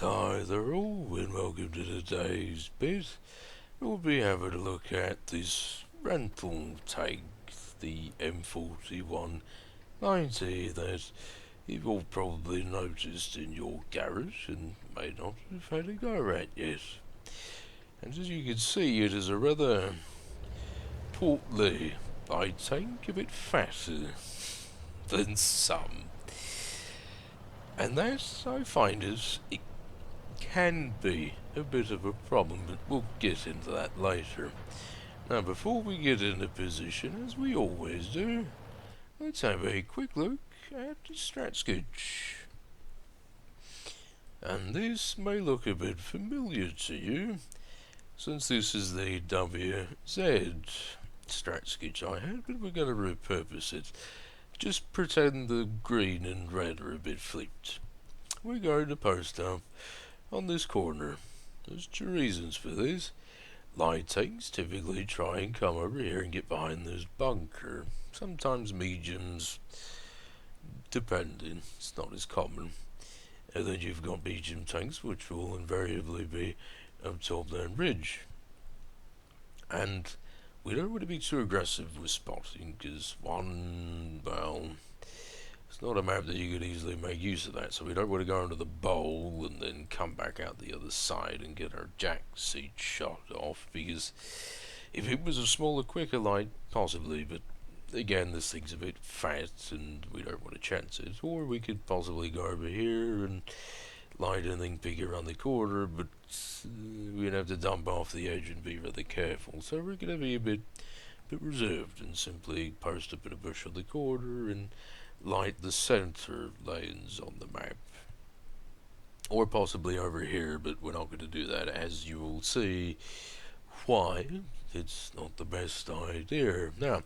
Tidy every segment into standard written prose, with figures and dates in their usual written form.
Hi there all, and welcome to today's bit. We'll be having a look at this rental tank, the M41 90, that you've all probably noticed in your garage and may not have had a go at yet. And as you can see, it is a rather portly light tank, a bit fatter than some. And that, I find, it can be a bit of a problem, but we'll get into that later. Now, before we get into position, as we always do, let's have a quick look at the strat sketch. And this may look a bit familiar to you, since this is the WZ strat sketch I had, but we're going to repurpose it. Just pretend the green and red are a bit flipped. We're going to post up on this corner. There's two reasons for this. Light tanks typically try and come over here and get behind this bunker. Sometimes mediums, depending, it's not as common. And then you've got medium tanks, which will invariably be up top that ridge. And we don't want to be too aggressive with spotting, because it's not a map that you could easily make use of that, so we don't want to go into the bowl and then come back out the other side and get our jack seat shot off, because if it was a smaller, quicker light, possibly, but again, this thing's a bit fat and we don't want to chance it. Or we could possibly go over here and light anything big around the corner, but we'd have to dump off the edge and be rather careful, so we're going to be a bit reserved and simply post up in a bush on the corner and light the center lanes on the map. Or possibly over here, but we're not going to do that, as you will see why it's not the best idea. Now,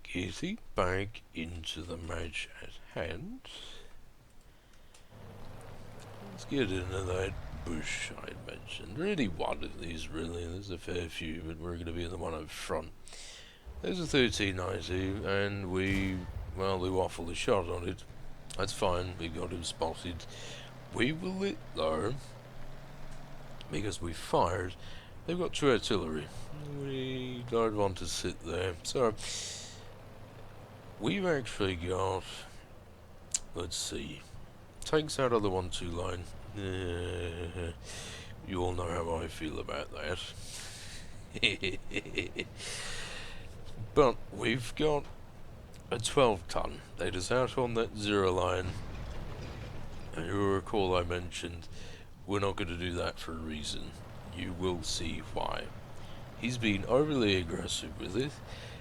getting back into the match at hand, let's get into that bush I mentioned. Really one of these, really. There's a fair few, but we're going to be in the one up front. There's a 1390, and we waffled a shot on it. That's fine, we got him spotted. We will lit though, because we fired. They've got two artillery. We don't want to sit there. So, we've actually got, let's see, tanks out of the 1-2 line. You all know how I feel about that. But we've got a 12-ton that is out on that 0 line, and you'll recall I mentioned we're not going to do that for a reason. You will see why. He's been overly aggressive with it.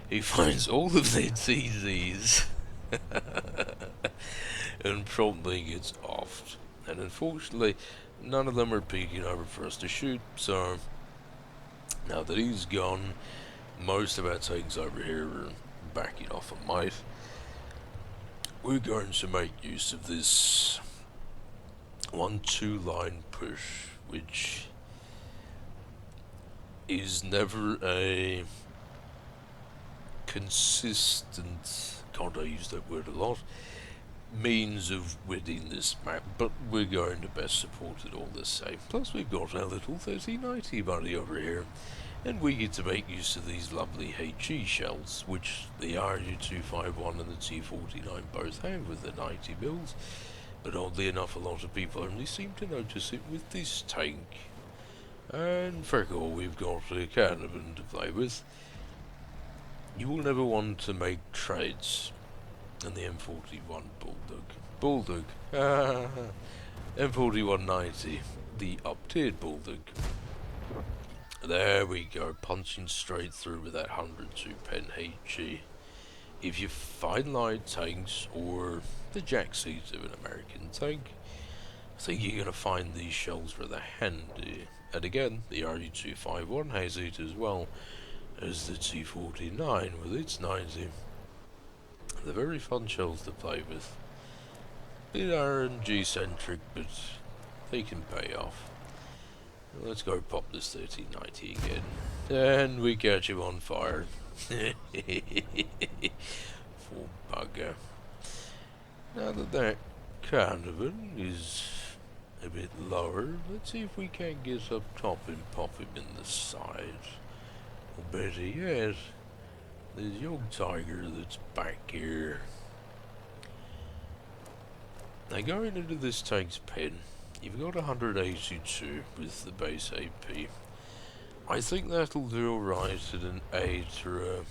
He finds all of their TZs and promptly gets offed. And unfortunately, none of them are peeking over for us to shoot, so now that he's gone, most of our tanks over here are backing off a mite. We're going to make use of this 1-2 line push, which is never a consistent, God, I use that word a lot, means of winning this map, but we're going to best support it all the same. Plus we've got our little 1390 buddy over here, and we get to make use of these lovely HE shells, which the RU-251 and the T-49 both have with the 90 mils, but oddly enough a lot of people only seem to notice it with this tank. And for all, we've got a caravan to play with. You will never want to make trades in the M41 Bulldog. M4190, the up-tiered Bulldog. There we go, punching straight through with that 102 pen HE. If you find light tanks or the jack seats of an American tank, I think you're going to find these shells rather handy. And again, the RU-251 has it as well as the T-49 with its 90. They're very fun shells to play with. Bit RNG centric, but they can pay off. Let's go pop this 1390 again. And we catch him on fire. Poor bugger. Now that caravan is a bit lower. Let's see if we can't get up top and pop him in the side. Or better yet, there's young tiger that's back here. Now going into this tank's pen, you've got 182 with the base AP. I think that'll do alright at an 8 or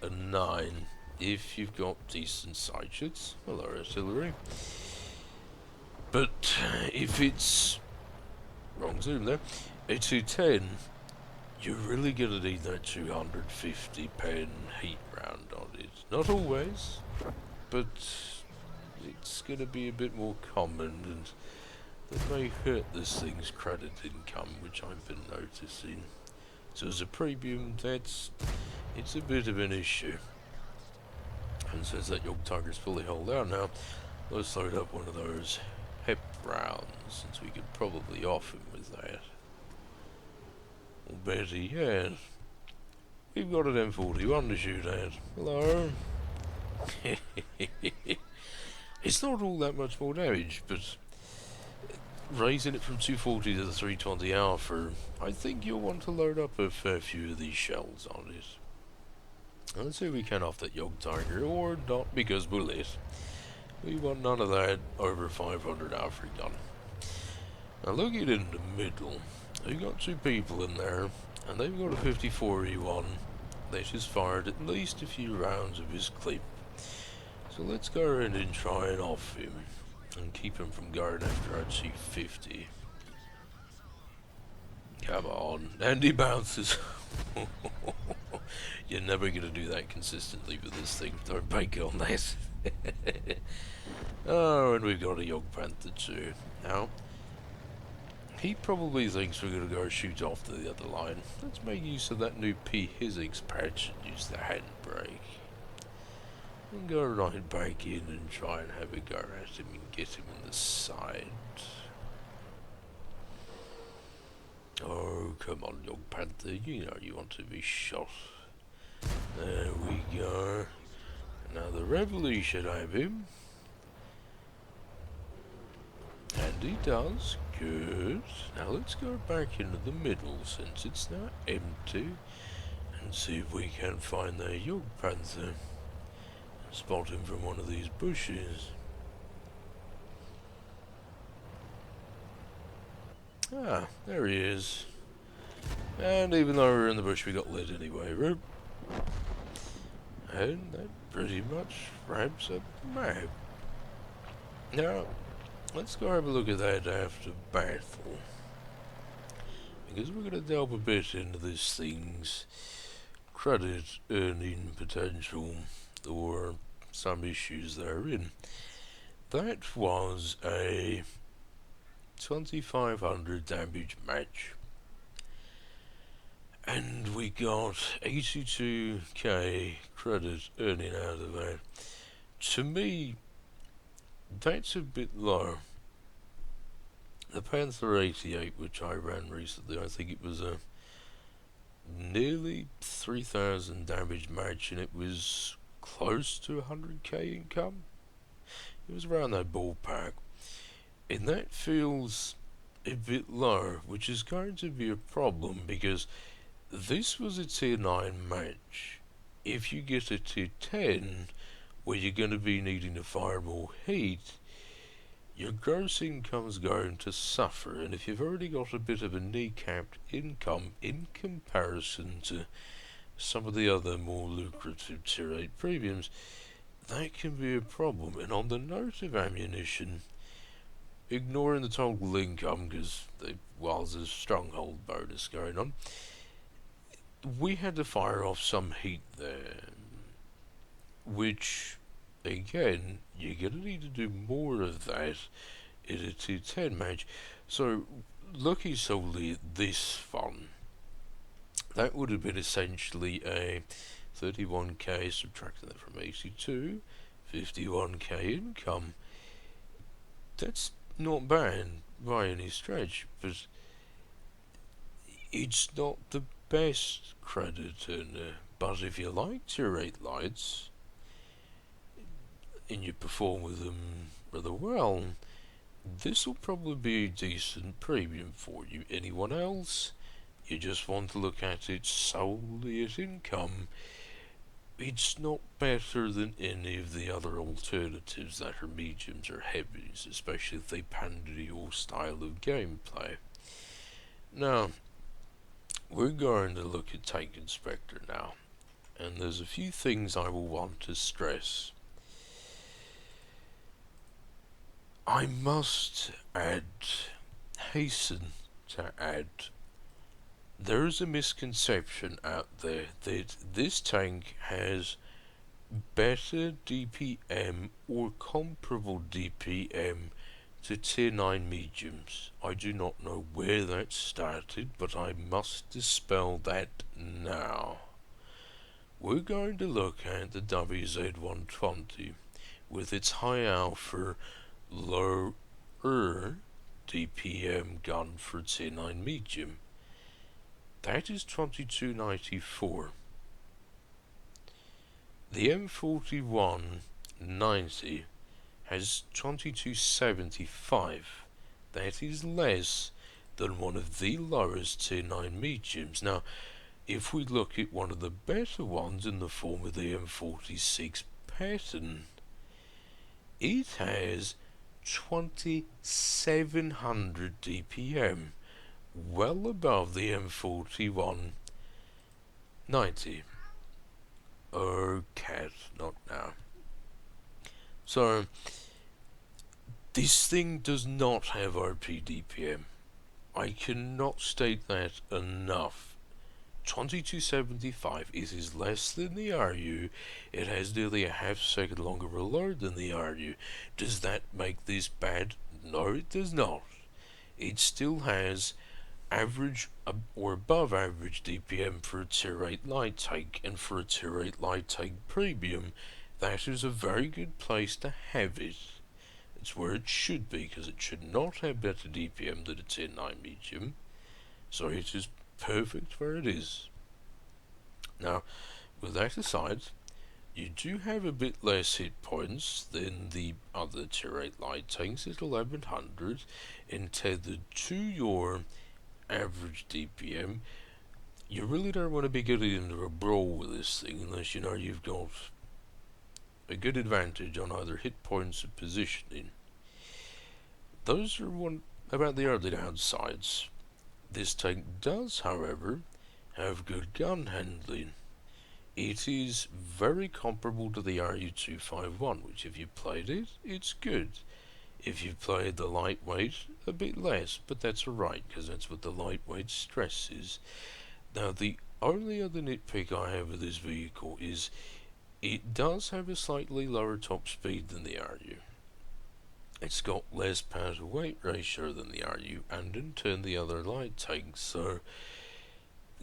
a 9 if you've got decent side shots. Hello, artillery. But if it's wrong zoom there, a 210, you're really gonna need that 250 pen heat round on it. Not always, but it's gonna be a bit more common, and that may hurt this thing's credit income, which I've been noticing. So as a premium, it's a bit of an issue. And since that young tiger's fully held out now, let's load up one of those hep rounds, since we could probably off him with that. Or better yet, we've got an M41 to shoot at. Hello? It's not all that much more damage, but raising it from 240 to the 320 Alpha, I think you'll want to load up a fair few of these shells on it. Let's see if we can off that young tiger, or not, because bullet. We want none of that over 500 Alpha gun. Now looking in the middle, we've got two people in there, and they've got a 54E1 that has fired at least a few rounds of his clip. So let's go around and try and off him, and keep him from going after our G50. Come on, and he bounces. You're never going to do that consistently with this thing, don't bank on that. Oh, and we've got a young panther too. Now, he probably thinks we're going to go shoot off to the other line. Let's make use of that new P-Hizix patch and use the handbrake. And go right back in and try and have a go at him and get him in the side. Oh, come on, young panther, you know you want to be shot. There we go. Now the Reveille should have him. And he does. Good. Now let's go back into the middle since it's now empty, and see if we can find the young panther. Spot him from one of these bushes. Ah, there he is. And even though we're in the bush, we got lit anyway, right? And that pretty much wraps up the map. Now, let's go have a look at that after battle. Because we're going to delve a bit into this thing's credit earning potential, or some issues therein. That was a 2500 damage match, and we got 82k credit earning out of that. To me, that's a bit low. The Panther 88, which I ran recently, I think it was a nearly 3000 damage match, and it was close to 100k income. It was around that ballpark, and that feels a bit low, which is going to be a problem because this was a tier 9 match. If you get a tier 10 where you're going to be needing to fire more heat, your gross income's going to suffer, and if you've already got a bit of a kneecapped income in comparison to some of the other more lucrative tier 8 premiums, that can be a problem. And on the note of ammunition, ignoring the total income because while there's a stronghold bonus going on, we had to fire off some heat there, which again you're going to need to do more of that in a 210 match. So looking solely at this fun, that would have been essentially a 31k, subtracting that from 82, 51k income. That's not bad by any stretch, but it's not the best credit earner. But if you like tier 8 lights and you perform with them rather well, This'll probably be a decent premium for you. Anyone else? You just want to look at it solely as income. It's not better than any of the other alternatives that are mediums or heavies, especially if they pander to your style of gameplay. Now, we're going to look at Tank Inspector now, and there's a few things I will want to stress. I must hasten to add, there is a misconception out there that this tank has better DPM or comparable DPM to Tier 9 mediums. I do not know where that started, but I must dispel that now. We're going to look at the WZ-120 with its high alpha, lower DPM gun for Tier 9 medium. That is 2294. The M41 90 has 2275. That is less than one of the lowest Tier 9 mediums. Now, if we look at one of the better ones in the form of the M46 pattern, it has 2700 DPM, well above the M41 90. Oh, cat, not now. So, this thing does not have RP DPM. I cannot state that enough. 2275, it is less than the RU. It has nearly a half second longer reload than the RU. Does that make this bad? No, it does not. It still has average or above average DPM for a Tier 8 light tank, and for a Tier 8 light tank premium, that is a very good place to have it. It's where it should be, because it should not have better DPM than a Tier 9 medium, so it is perfect where it is. Now, with that aside, you do have a bit less hit points than the other Tier 8 light tanks at 1100, and tethered to your average DPM, you really don't want to be getting into a brawl with this thing unless you know you've got a good advantage on either hit points or positioning. Those are one about the early downsides. This tank does, however, have good gun handling. It is very comparable to the RU-251, which if you played it, it's good. If you played the lightweight, a bit less, but that's alright, because that's what the lightweight stresses. Now, the only other nitpick I have with this vehicle is it does have a slightly lower top speed than the RU. It's got less power to weight ratio than the RU, and in turn the other light tanks, so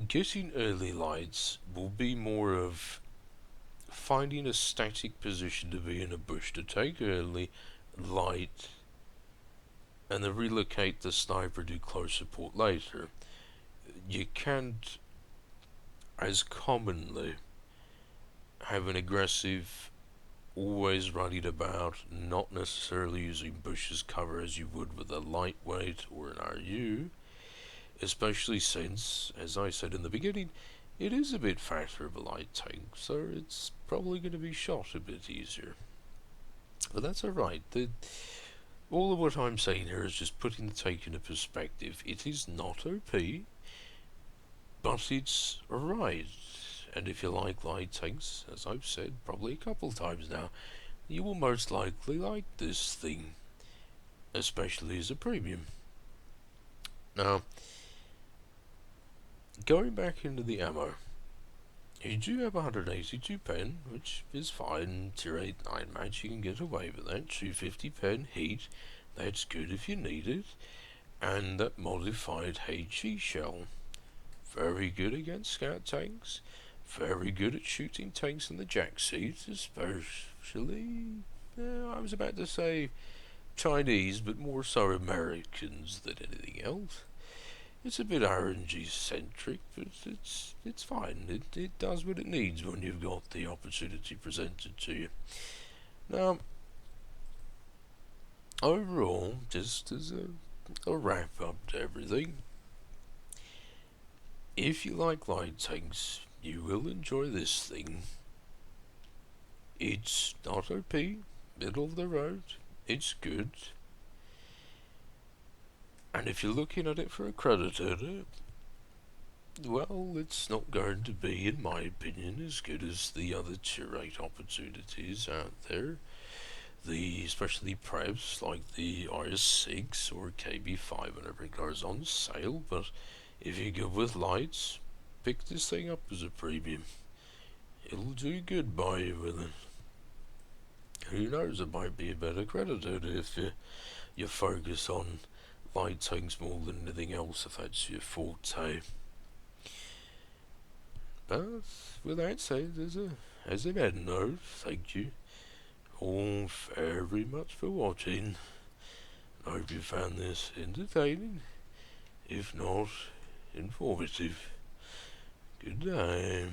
getting early lights will be more of finding a static position to be in a bush to take early light, and then relocate the sniper to close support later. You can't as commonly have an aggressive, always running about, not necessarily using bush as cover as you would with a lightweight or an RU, especially since, as I said in the beginning, it is a bit faster of a light tank, so it's probably going to be shot a bit easier. But that's alright. All of what I'm saying here is just putting the tank into perspective. It is not OP, but it's alright. And if you like light tanks, as I've said probably a couple times now, you will most likely like this thing, especially as a premium. Now, going back into the ammo, you do have 182 pen, which is fine. Tier 8 9 match, you can get away with that. 250 pen heat, that's good if you need it. And that modified HE shell, very good against scout tanks, very good at shooting tanks in the jack seats, especially, I was about to say Chinese, but more so Americans than anything else. It's a bit RNG centric, but it's fine. It does what it needs when you've got the opportunity presented to you. Now, overall, just as a wrap up to everything, if you like light tanks, you will enjoy this thing. It's not OP, middle of the road, it's good, and if you're looking at it for a creditor, well, it's not going to be, in my opinion, as good as the other tier 8 opportunities out there. Especially prevs like the RS6 or KB5 whenever it goes on sale, but if you go with lights, pick this thing up as a premium. It'll do good by you with it. Who knows, it might be a better creditor if you focus on light tanks more than anything else, if that's your forte. But with that said, as an end note, thank you all very much for watching. I hope you found this entertaining, if not informative. Good day.